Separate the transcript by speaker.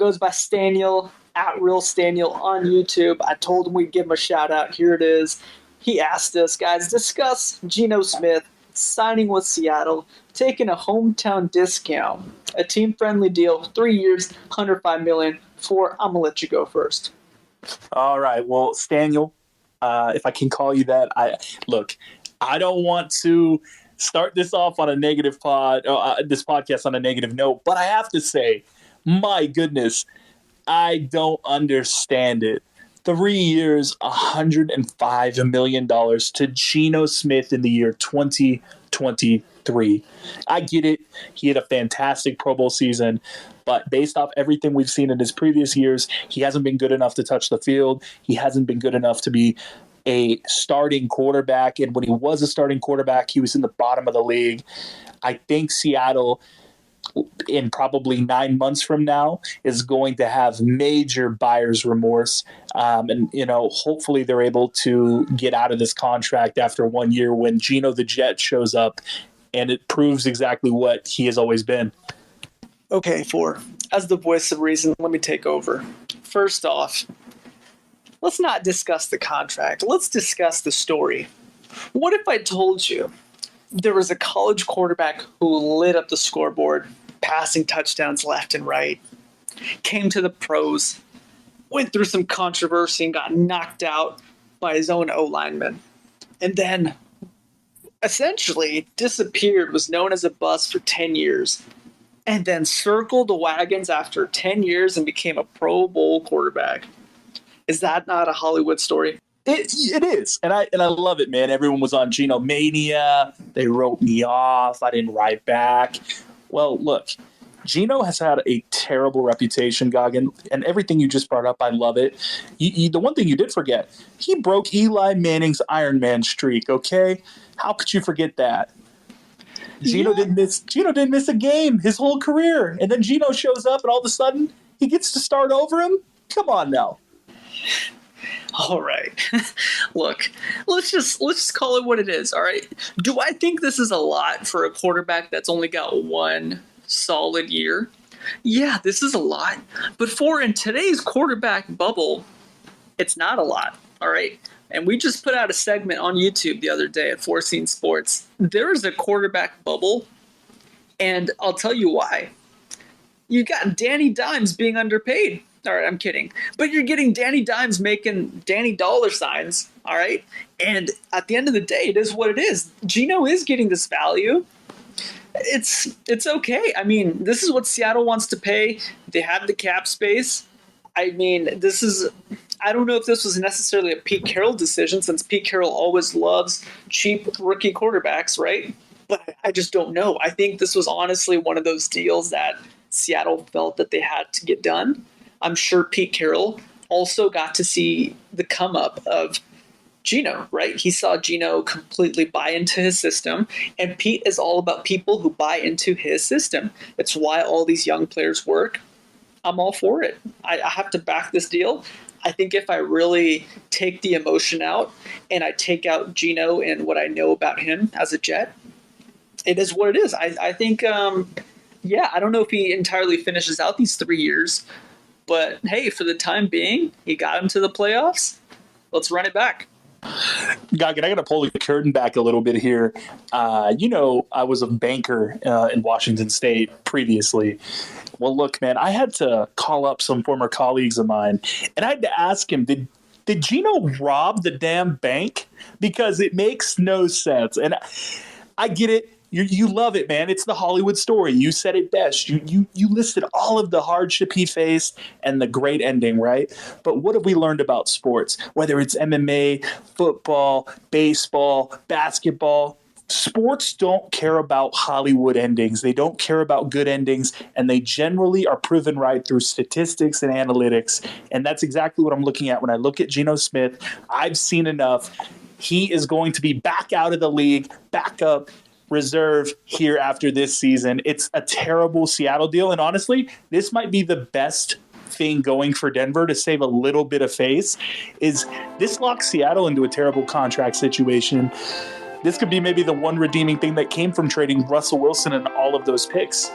Speaker 1: goes by Staniel, at Real Staniel on YouTube. I told him we'd give him a shout out. Here it is. He asked us, guys, discuss Geno Smith signing with Seattle, taking a hometown discount, a team-friendly deal, 3 years, $105 million. I'm gonna let you go first.
Speaker 2: All right. Well, Staniel, if I can call you that, I don't want to start this off on a negative this podcast on a negative note, but I have to say, my goodness, I don't understand it. 3 years, $105 million to Geno Smith in the year 2023. I get it. He had a fantastic Pro Bowl season, but based off everything we've seen in his previous years, he hasn't been good enough to touch the field. He hasn't been good enough to be a starting quarterback. And when he was a starting quarterback, he was in the bottom of the league. I think Seattle, in probably 9 months from now, is going to have major buyer's remorse. Hopefully they're able to get out of this contract after 1 year when Geno the Jet shows up and it proves exactly what he has always been.
Speaker 1: Okay, as the voice of reason, let me take over. First off, let's not discuss the contract. Let's discuss the story. What if I told you there was a college quarterback who lit up the scoreboard, passing touchdowns left and right, came to the pros, went through some controversy and got knocked out by his own O-lineman, and then essentially disappeared, was known as a bust for 10 years, and then circled the wagons after 10 years and became a Pro Bowl quarterback? Is that not a Hollywood story?
Speaker 2: It is, and I love it, man. Everyone was on Geno Mania. They wrote me off. I didn't write back. Well, look, Geno has had a terrible reputation, Goggin, and everything you just brought up, I love it. The one thing you did forget, he broke Eli Manning's Iron Man streak, okay? How could you forget that? Geno didn't miss a game his whole career, and then Geno shows up, and all of a sudden, he gets to start over him? Come on now.
Speaker 1: All right. Look, let's just call it what it is, all right? Do I think this is a lot for a quarterback that's only got one solid year? Yeah, this is a lot. But in today's quarterback bubble, it's not a lot, all right? And we just put out a segment on YouTube the other day at Four Scene Sports. There is a quarterback bubble, and I'll tell you why. You got Danny Dimes being underpaid. All right, I'm kidding. But you're getting Danny Dimes making Danny dollar signs, all right? And at the end of the day, it is what it is. Geno is getting this value. It's okay. I mean, this is what Seattle wants to pay. They have the cap space. I mean, I don't know if this was necessarily a Pete Carroll decision, since Pete Carroll always loves cheap rookie quarterbacks, right? But I just don't know. I think this was honestly one of those deals that Seattle felt that they had to get done. I'm sure Pete Carroll also got to see the come up of Geno, right? He saw Geno completely buy into his system, and Pete is all about people who buy into his system. It's why all these young players work. I'm all for it. I have to back this deal. I think if I really take the emotion out and I take out Geno and what I know about him as a Jet, it is what it is. I think, I don't know if he entirely finishes out these 3 years, but hey, for the time being, he got him to the playoffs. Let's run it back.
Speaker 2: Goggin, I got to pull the curtain back a little bit here. I was a banker in Washington State previously. Well, look, man, I had to call up some former colleagues of mine, and I had to ask him, did Geno rob the damn bank? Because it makes no sense. And I get it. You love it, man. It's the Hollywood story. You said it best. You listed all of the hardship he faced and the great ending, right? But what have we learned about sports? Whether it's MMA, football, baseball, basketball, sports don't care about Hollywood endings. They don't care about good endings, and they generally are proven right through statistics and analytics. And that's exactly what I'm looking at when I look at Geno Smith. I've seen enough. He is going to be back out of the league, back up, reserve here after this season. It's a terrible Seattle deal. And honestly, this might be the best thing going for Denver to save a little bit of face. Is this locks Seattle into a terrible contract situation. This could be maybe the one redeeming thing that came from trading Russell Wilson and all of those picks.